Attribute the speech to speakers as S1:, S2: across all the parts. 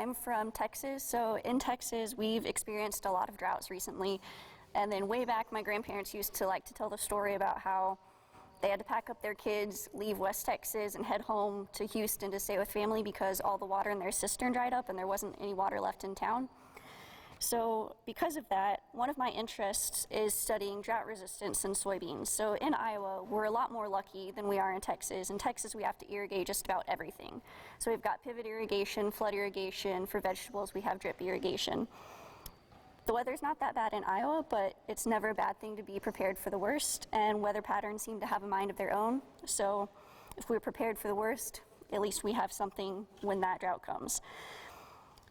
S1: I'm from Texas, so in Texas we've experienced a lot of droughts recently. And then way back, my grandparents used to like to tell the story about how they had to pack up their kids, leave West Texas, and head home to Houston to stay with family because all the water in their cistern dried up and there wasn't any water left in town. So because of that, one of my interests is studying drought resistance in soybeans. So in Iowa, we're a lot more lucky than we are in Texas. In Texas, we have to irrigate just about everything. So we've got pivot irrigation, flood irrigation. For vegetables, we have drip irrigation. The weather's not that bad in Iowa, but it's never a bad thing to be prepared for the worst, and weather patterns seem to have a mind of their own. So if we're prepared for the worst, at least we have something when that drought comes.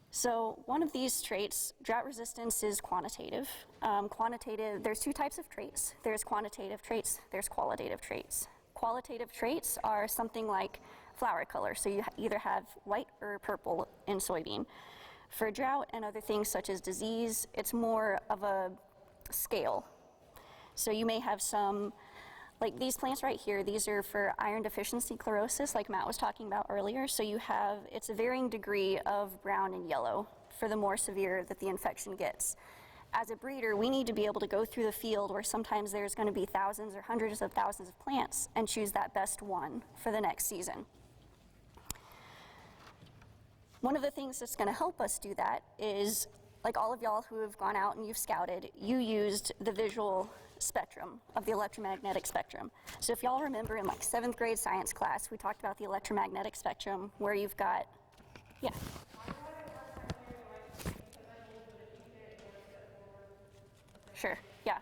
S1: So one of these traits, drought resistance, is quantitative. There's two types of traits. There's quantitative traits, there's qualitative traits. Qualitative traits are something like flower color, so you either have white or purple in soybean. For drought and other things such as disease, it's more of a scale. So you may have some, like these plants right here, these are for iron deficiency chlorosis, like Matt was talking about earlier. So you have, it's a varying degree of brown and yellow for the more severe that the infection gets. As a breeder, we need to be able to go through the field where sometimes there's going to be thousands or hundreds of thousands of plants and choose that best one for the next season. One of the things that's going to help us do that is, like all of y'all who have gone out and you've scouted, you used the visual spectrum of the electromagnetic spectrum. So if y'all remember in like 7th grade science class, we talked about the electromagnetic spectrum where you've got, yeah. Sure, yeah.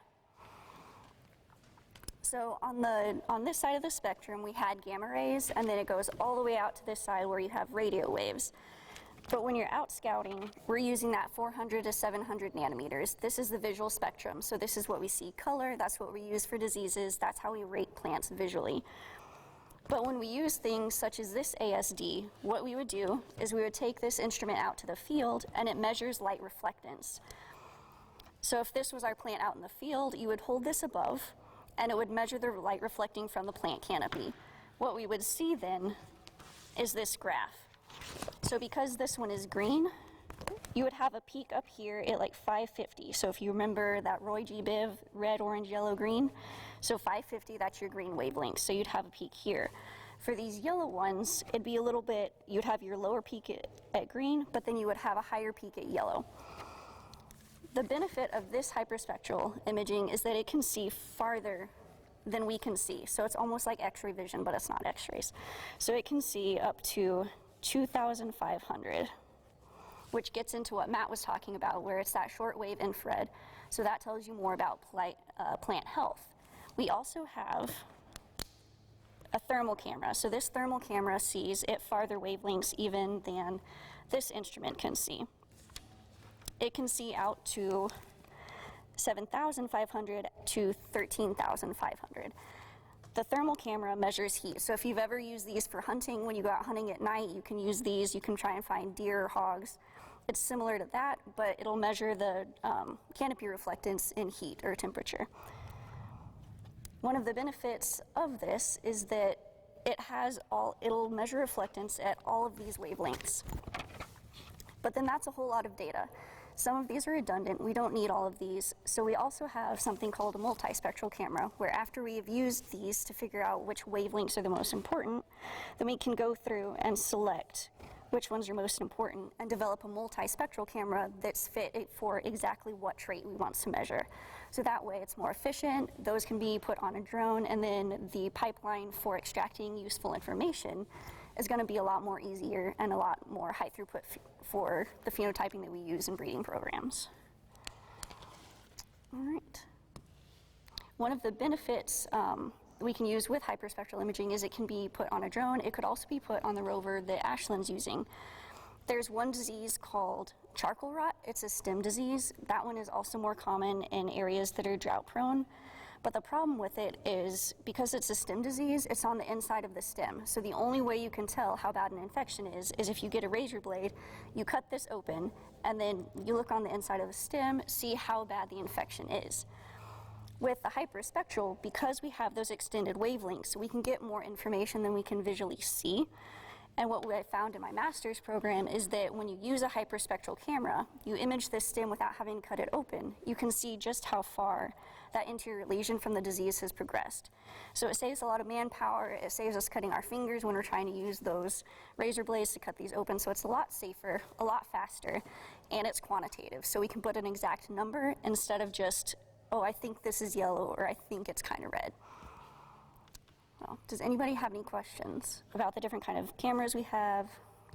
S1: So on this side of the spectrum, we had gamma rays, and then it goes all the way out to this side where you have radio waves. But when you're out scouting, we're using that 400 to 700 nanometers. This is the visual spectrum. So this is what we see color, that's what we use for diseases, that's how we rate plants visually. But when we use things such as this ASD, what we would do is we would take this instrument out to the field and it measures light reflectance. So if this was our plant out in the field, you would hold this above and it would measure the light reflecting from the plant canopy. What we would see then is this graph. So because this one is green, you would have a peak up here at like 550. So if you remember that Roy G. Biv, red, orange, yellow, green, so 550, that's your green wavelength. So you'd have a peak here. For these yellow ones, it'd be a little bit, you'd have your lower peak at green, but then you would have a higher peak at yellow. The benefit of this hyperspectral imaging is that it can see farther than we can see. So it's almost like X-ray vision, but it's not X-rays. So it can see up to 2,500, which gets into what Matt was talking about, where it's that shortwave infrared. So that tells you more about plant health. We also have a thermal camera. So this thermal camera sees at farther wavelengths even than this instrument can see. It can see out to 7,500 to 13,500. The thermal camera measures heat. So if you've ever used these for hunting, when you go out hunting at night, you can use these. You can try and find deer or hogs. It's similar to that, but it'll measure the canopy reflectance in heat or temperature. One of the benefits of this is that it'll measure reflectance at all of these wavelengths. But then that's a whole lot of data. Some of these are redundant, we don't need all of these, so we also have something called a multispectral camera, where after we have used these to figure out which wavelengths are the most important, then we can go through and select which ones are most important and develop a multispectral camera that's fit for exactly what trait we want to measure. So that way it's more efficient, those can be put on a drone, and then the pipeline for extracting useful information is going to be a lot more easier and a lot more high throughput for the phenotyping that we use in breeding programs. All right. One of the benefits we can use with hyperspectral imaging is it can be put on a drone. It could also be put on the rover that Ashland's using. There's one disease called charcoal rot. It's a stem disease. That one is also more common in areas that are drought prone. But the problem with it is, because it's a stem disease, it's on the inside of the stem. So the only way you can tell how bad an infection is if you get a razor blade, you cut this open, and then you look on the inside of the stem, see how bad the infection is. With the hyperspectral, because we have those extended wavelengths, we can get more information than we can visually see. And what I found in my master's program is that when you use a hyperspectral camera, you image this stem without having to cut it open, you can see just how far that anterior lesion from the disease has progressed. So it saves a lot of manpower, it saves us cutting our fingers when we're trying to use those razor blades to cut these open, so it's a lot safer, a lot faster, and it's quantitative. So we can put an exact number instead of just, oh, I think this is yellow, or I think it's kind of red. Well, does anybody have any questions about the different kind of cameras we have,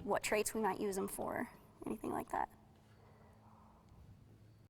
S1: what traits we might use them for, anything like that?